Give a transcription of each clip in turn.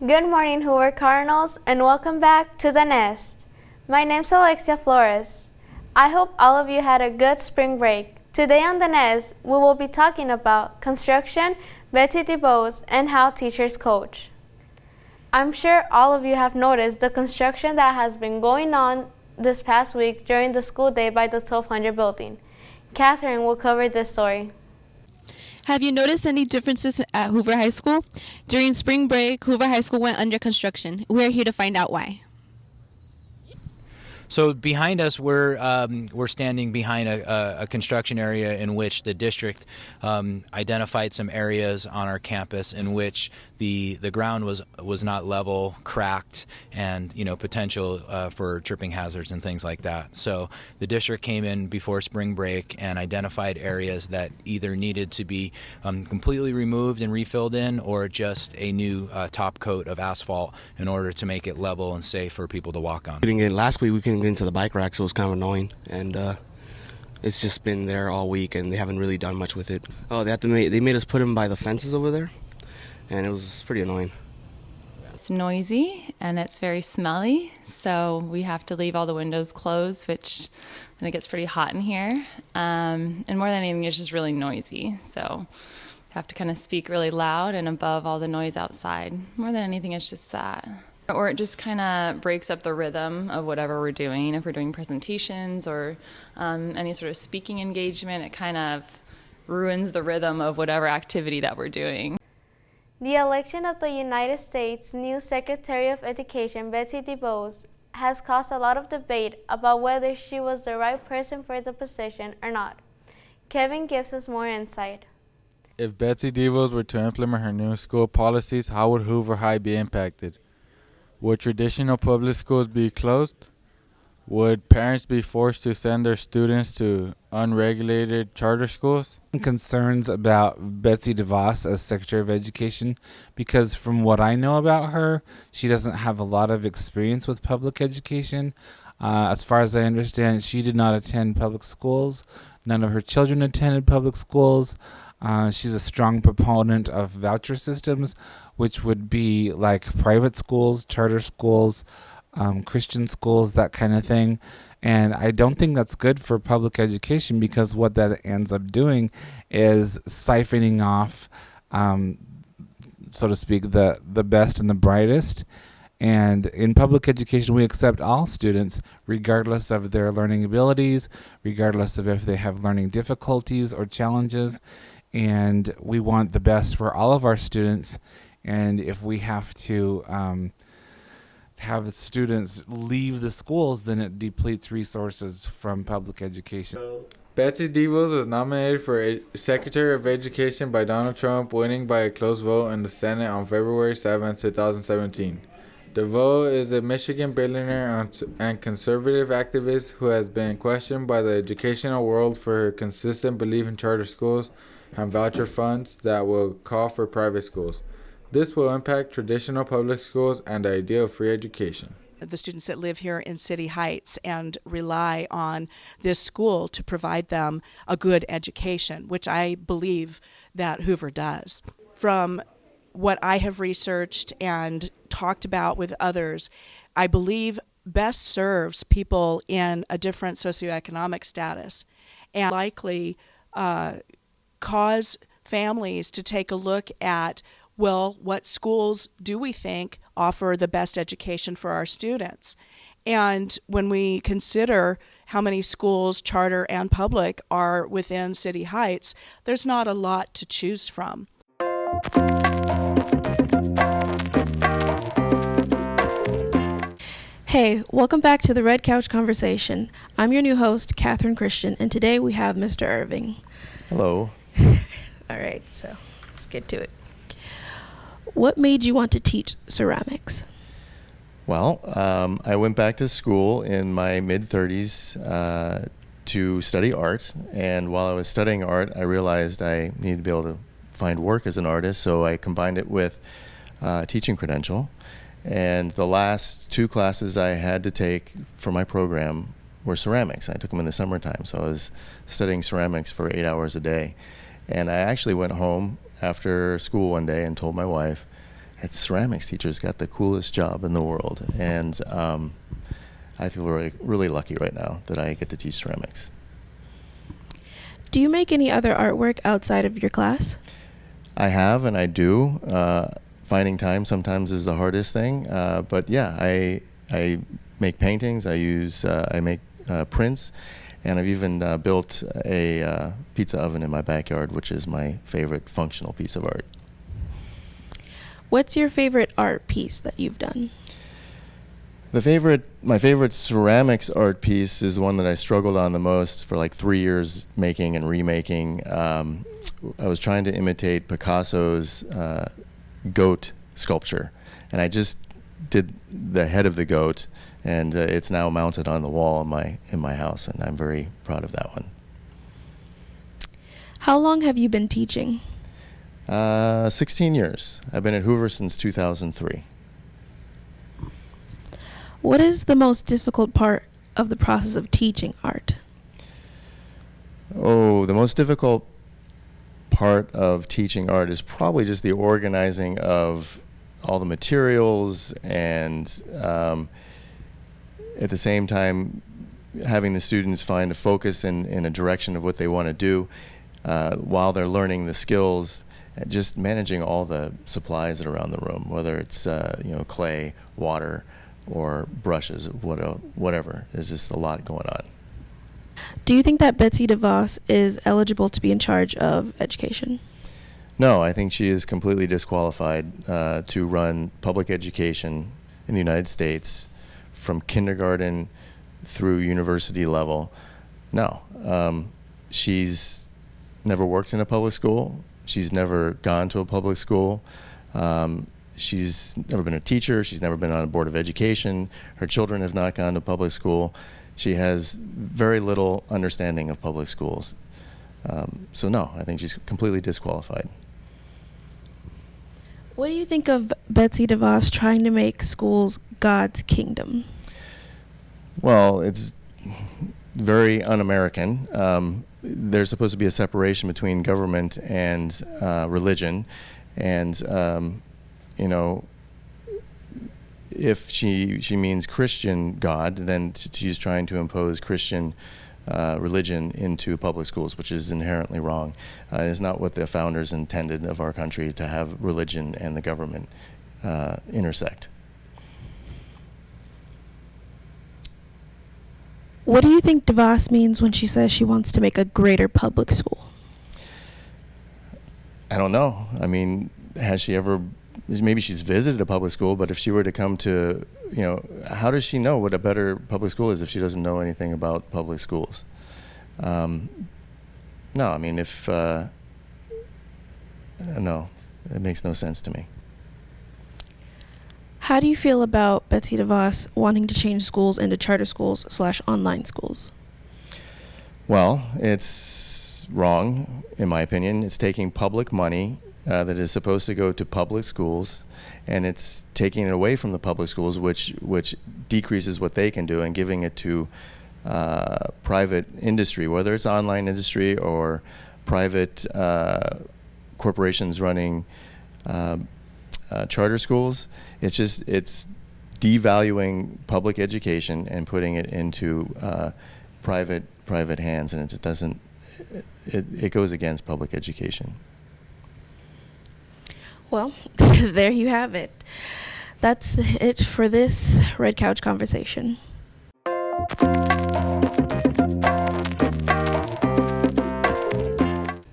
Good morning, Hoover Cardinals, and welcome back to The Nest. My name's Alexia Flores. I hope all of you had a good spring break. Today on The Nest, we will be talking about construction, Betsy DeVos, and how teachers coach. I'm sure all of you have noticed the construction that has been going on this past week during the school day by the 1200 building. Catherine will cover this story. Have you noticed any differences at Hoover High School? During spring break, Hoover High School went under construction. We're here to find out why. So behind us, we're standing behind a construction area in which the district identified some areas on our campus in which the ground was not level, cracked, and potential for tripping hazards and things like that. So the district came in before spring break and identified areas that either needed to be completely removed and refilled in, or just a new top coat of asphalt in order to make it level and safe for people to walk on. Last week we couldn't get into the bike rack, so it was kind of annoying, and it's just been there all week, and they haven't really done much with it. Oh, they made us put them by the fences over there, and it was pretty annoying. It's noisy and it's very smelly, so we have to leave all the windows closed, which then it gets pretty hot in here. And more than anything, it's just really noisy, so we have to kind of speak really loud and above all the noise outside. More than anything, it's just that. Or it just kind of breaks up the rhythm of whatever we're doing. If we're doing presentations or any sort of speaking engagement, it kind of ruins the rhythm of whatever activity that we're doing. The election of the United States' new Secretary of Education, Betsy DeVos, has caused a lot of debate about whether she was the right person for the position or not. Kevin gives us more insight. If Betsy DeVos were to implement her new school policies, how would Hoover High be impacted? Would traditional public schools be closed? Would parents be forced to send their students to unregulated charter schools? Concerns about Betsy DeVos as Secretary of Education, because from what I know about her, she doesn't have a lot of experience with public education. As far as I understand, she did not attend public schools. None of her children attended public schools. She's a strong proponent of voucher systems, which would be like private schools, charter schools, Christian schools, that kind of thing. And I don't think that's good for public education, because what that ends up doing is siphoning off, so to speak, the best and the brightest. And in public education, we accept all students, regardless of their learning abilities, regardless of if they have learning difficulties or challenges. And we want the best for all of our students. And if we have to have the students leave the schools, then it depletes resources from public education. Betsy DeVos was nominated for Secretary of Education by Donald Trump, winning by a close vote in the Senate on February 7, 2017. DeVos is a Michigan billionaire and conservative activist who has been questioned by the educational world for her consistent belief in charter schools and voucher funds that will call for private schools. This will impact traditional public schools and the idea of free education. The students that live here in City Heights and rely on this school to provide them a good education, which I believe that Hoover does. From what I have researched and talked about with others, I believe best serves people in a different socioeconomic status and likely cause families to take a look at, well, what schools do we think offer the best education for our students? And when we consider how many schools, charter and public, are within City Heights, there's not a lot to choose from. Hey, welcome back to the Red Couch Conversation. I'm your new host, Catherine Christian, and today we have Mr. Irving. Hello. All right, so let's get to it. What made you want to teach ceramics? Well, I went back to school in my mid-30s to study art, and while I was studying art, I realized I needed to be able to find work as an artist, so I combined it with a teaching credential. And the last two classes I had to take for my program were ceramics. I took them in the summertime, so I was studying ceramics for 8 hours a day. And I actually went home after school one day and told my wife that ceramics teacher's got the coolest job in the world. And I feel really lucky right now that I get to teach ceramics. Do you make any other artwork outside of your class? I have and I do. Finding time sometimes is the hardest thing. But yeah, I make paintings, I make prints, and I've even built a pizza oven in my backyard, which is my favorite functional piece of art. What's your favorite art piece that you've done? My favorite ceramics art piece is one that I struggled on the most for like 3 years making and remaking. I was trying to imitate Picasso's goat sculpture, and I just did the head of the goat, and it's now mounted on the wall in my house, and I'm very proud of that one. How long have you been teaching? 16 years. I've been at Hoover since 2003. What is the most difficult part of the process of teaching art? Oh, the most difficult part of teaching art is probably just the organizing of all the materials, and at the same time having the students find a focus in a direction of what they want to do while they're learning the skills, and just managing all the supplies that are around the room, whether it's clay, water, or brushes, whatever. There's just a lot going on. Do you think that Betsy DeVos is eligible to be in charge of education? No, I think she is completely disqualified to run public education in the United States from kindergarten through university level. No. She's never worked in a public school. She's never gone to a public school. She's never been a teacher. She's never been on a board of education. Her children have not gone to public school. She has very little understanding of public schools. So no, I think she's completely disqualified. What do you think of Betsy DeVos trying to make schools God's kingdom? Well, it's very un-American. There's supposed to be a separation between government and religion, and if she means Christian God, then she's trying to impose Christian religion into public schools, which is inherently wrong. It's not what the founders intended of our country, to have religion and the government intersect. What do you think DeVos means when she says she wants to make a greater public school? I don't know. I mean, has she ever, maybe she's visited a public school, but if she were to come to, how does she know what a better public school is if she doesn't know anything about public schools? No, I mean, no, it makes no sense to me. How do you feel about Betsy DeVos wanting to change schools into charter schools / online schools? Well, it's wrong, in my opinion. It's taking public money that is supposed to go to public schools, and it's taking it away from the public schools, which decreases what they can do, and giving it to private industry, whether it's online industry or private corporations running charter schools. It's devaluing public education and putting it into private hands, and it just doesn't. It goes against public education. Well, there you have it. That's it for this Red Couch Conversation.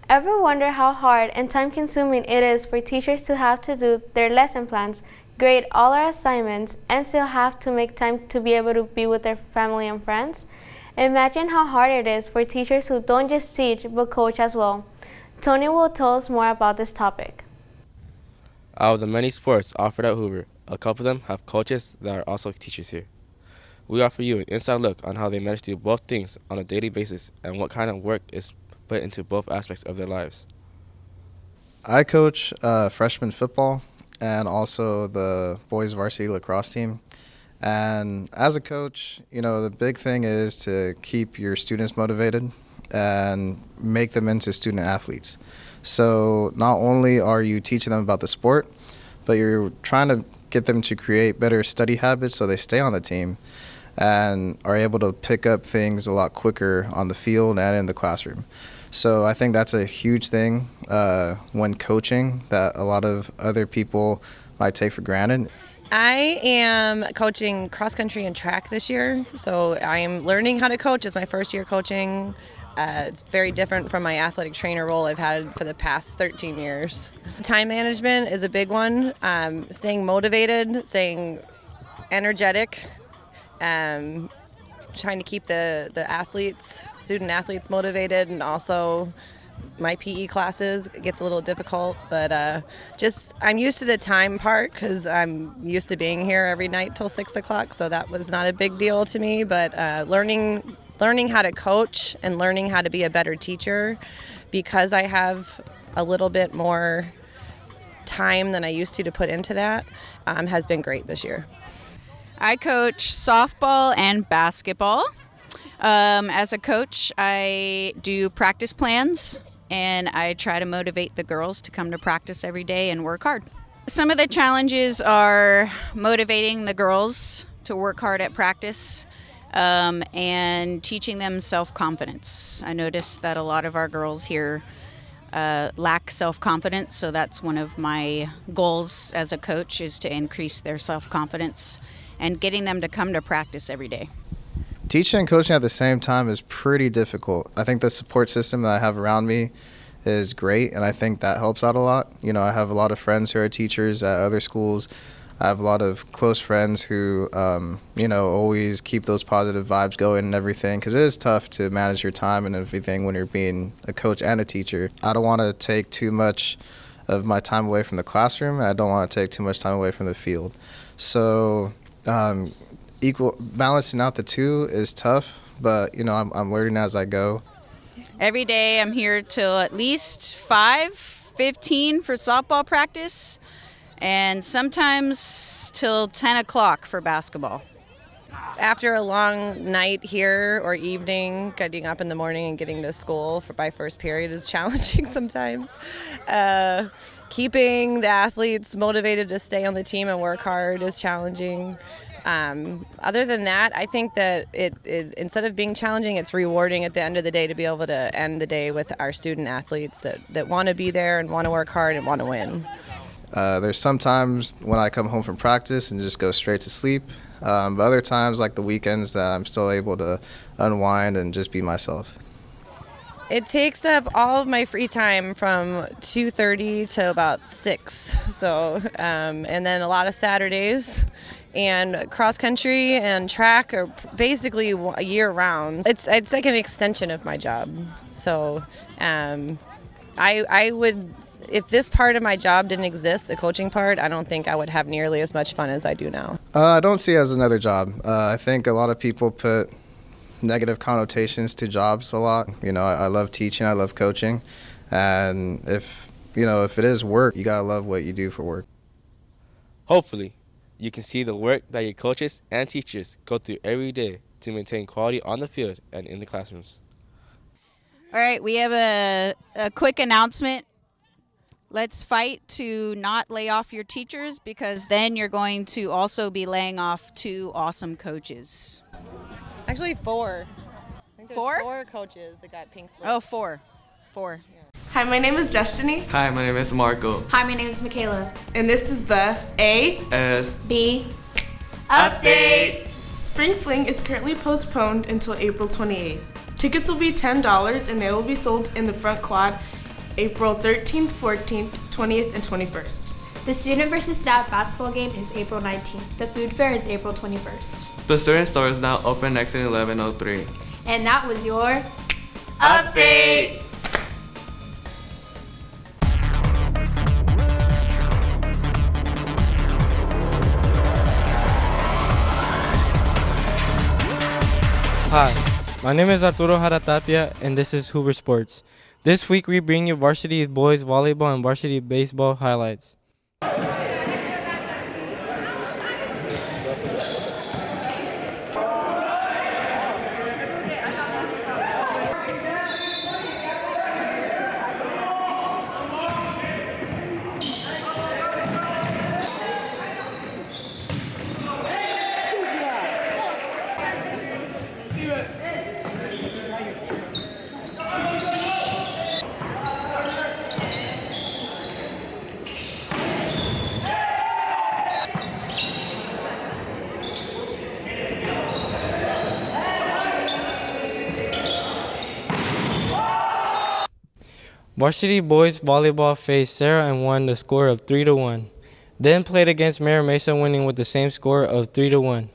Ever wonder how hard and time-consuming it is for teachers to have to do their lesson plans, grade all our assignments, and still have to make time to be able to be with their family and friends? Imagine how hard it is for teachers who don't just teach but coach as well. Tony will tell us more about this topic. Out of the many sports offered at Hoover, a couple of them have coaches that are also teachers here. We offer you an inside look on how they manage to do both things on a daily basis and what kind of work is put into both aspects of their lives. I coach freshman football and also the boys varsity lacrosse team. And as a coach, the big thing is to keep your students motivated and make them into student athletes. So not only are you teaching them about the sport, but you're trying to get them to create better study habits so they stay on the team and are able to pick up things a lot quicker on the field and in the classroom. So I think that's a huge thing when coaching that a lot of other people might take for granted. I am coaching cross country and track this year, so I'm learning how to coach. It's my first year coaching. It's very different from my athletic trainer role I've had for the past 13 years. Time management is a big one. Staying motivated, staying energetic, trying to keep the student athletes motivated, and also my PE classes, it gets a little difficult, but I'm used to the time part because I'm used to being here every night till 6 o'clock, so that was not a big deal to me. But learning how to coach and learning how to be a better teacher, because I have a little bit more time than I used to put into that, has been great this year. I coach softball and basketball. As a coach, I do practice plans, and I try to motivate the girls to come to practice every day and work hard. Some of the challenges are motivating the girls to work hard at practice and teaching them self-confidence. I noticed that a lot of our girls here lack self-confidence, so that's one of my goals as a coach, is to increase their self-confidence and getting them to come to practice every day. Teaching and coaching at the same time is pretty difficult. I think the support system that I have around me is great, and I think that helps out a lot. You know, I have a lot of friends who are teachers at other schools. I have a lot of close friends who, always keep those positive vibes going and everything, because it is tough to manage your time and everything when you're being a coach and a teacher. I don't want to take too much of my time away from the classroom. I don't want to take too much time away from the field. So balancing out the two is tough, but I'm learning as I go. Every day I'm here till at least 5:15 for softball practice, and sometimes till 10 o'clock for basketball. After a long night here or evening, getting up in the morning and getting to school by first period is challenging sometimes. Keeping the athletes motivated to stay on the team and work hard is challenging. Other than that, I think that it instead of being challenging, it's rewarding at the end of the day to be able to end the day with our student athletes that want to be there and want to work hard and want to win. There's some times when I come home from practice and just go straight to sleep, but other times, like the weekends, that I'm still able to unwind and just be myself. It takes up all of my free time from 2:30 to about 6. So, and then a lot of Saturdays. And cross country and track are basically year round. It's like an extension of my job. So, I would, if this part of my job didn't exist, the coaching part, I don't think I would have nearly as much fun as I do now. I don't see it as another job. I think a lot of people put negative connotations to jobs a lot. I love teaching, I love coaching, and if it is work, you gotta love what you do for work. Hopefully, you can see the work that your coaches and teachers go through every day to maintain quality on the field and in the classrooms. All right, we have a quick announcement. Let's fight to not lay off your teachers, because then you're going to also be laying off 2 awesome coaches. Actually, 4. I think there's 4 coaches that got pink slips. Oh, 4. Yeah. Hi, my name is Destiny. Hi, my name is Marco. Hi, my name is Michaela. And this is the ASB Update. Spring Fling is currently postponed until April 28th. Tickets will be $10 and they will be sold in the front quad April 13th, 14th, 20th, and 21st. The student versus staff basketball game is April 19th. The food fair is April 21st. The student store is now open exit 1103. And that was your update. Hi, my name is Arturo Jaratapia, and this is Hoover Sports. This week we bring you varsity boys volleyball and varsity baseball highlights. Varsity boys volleyball faced Sarah and won the score of 3-1. Then played against Mira Mesa, winning with the same score of 3-1.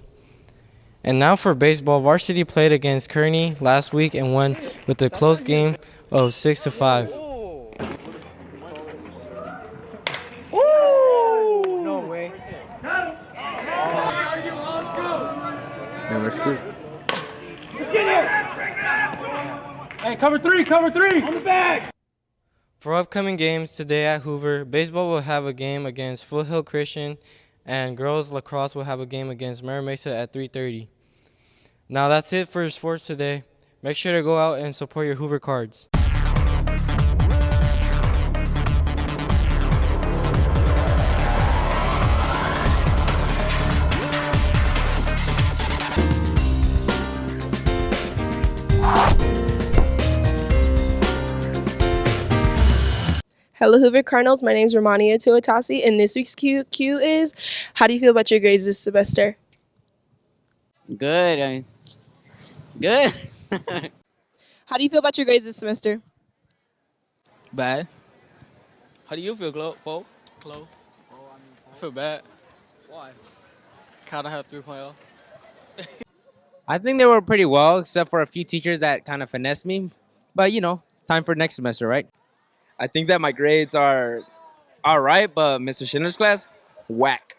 And now for baseball, varsity played against Kearney last week and won with a close game of 6-5. No way. Yeah, we're screwed. Let's get it! Hey, cover three! On the back! For upcoming games today at Hoover, baseball will have a game against Foothill Christian, and girls lacrosse will have a game against Mira Mesa at 3:30. Now that's it for sports today. Make sure to go out and support your Hoover Cards. Hello, Hoover Cardinals. My name is Romania Tuatasi, and this week's Q is, how do you feel about your grades this semester? Good. Good. How do you feel about your grades this semester? Bad. How do you feel, Chloe? I feel bad. Why? Kind of have 3.0. I think they were pretty well, except for a few teachers that kind of finessed me. But, time for next semester, right? I think that my grades are all right, but Mr. Schindler's class, whack.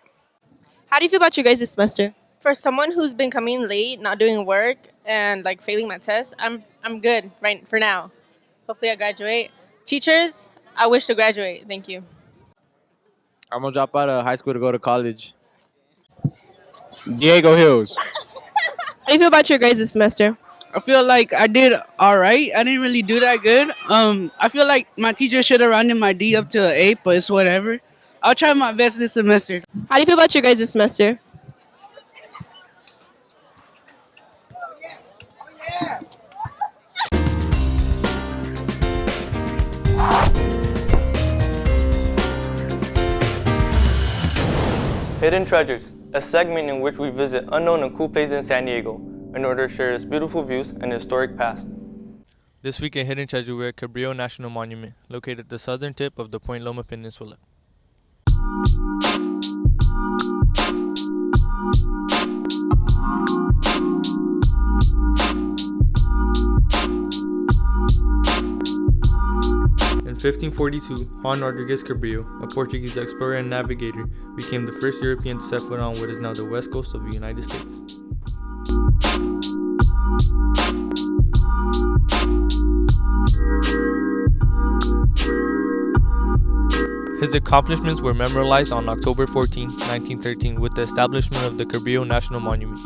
How do you feel about your grades this semester? For someone who's been coming late, not doing work, and failing my test, I'm good right for now. Hopefully I graduate. Teachers, I wish to graduate. Thank you. I'm gonna drop out of high school to go to college. Diego Hills. How do you feel about your grades this semester? I feel like I did all right. I didn't really do that good. I feel like my teacher should have rounded my D up to an 8, but it's whatever. I'll try my best this semester. How do you feel about your grades this semester? Hidden Treasures, a segment in which we visit unknown and cool places in San Diego in order to share its beautiful views and historic past. This week in Hidden Treasure, we're at Cabrillo National Monument, located at the southern tip of the Point Loma Peninsula. In 1542, Juan Rodriguez Cabrillo, a Portuguese explorer and navigator, became the first European to set foot on what is now the west coast of the United States. His accomplishments were memorialized on October 14, 1913 with the establishment of the Cabrillo National Monument.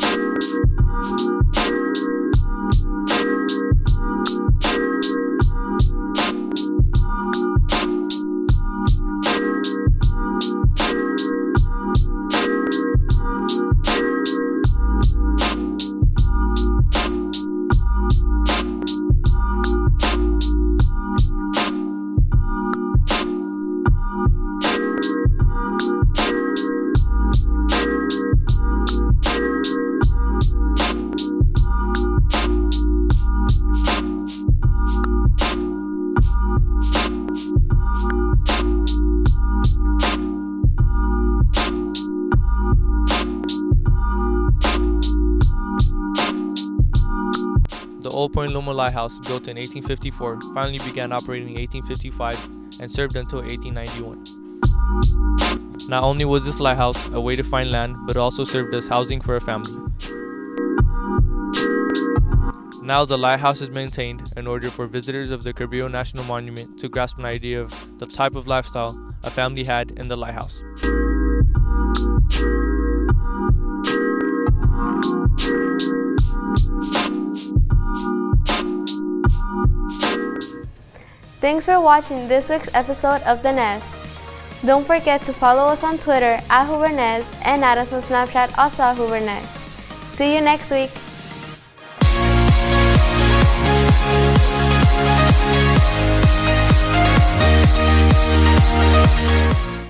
The Old Point Loma Lighthouse, built in 1854, finally began operating in 1855 and served until 1891. Not only was this lighthouse a way to find land, but it also served as housing for a family. Now the lighthouse is maintained in order for visitors of the Cabrillo National Monument to grasp an idea of the type of lifestyle a family had in the lighthouse. Thanks for watching this week's episode of The Nest. Don't forget to follow us on Twitter at Hoover Nest and add us on Snapchat also at Hoover Nest. See you next week.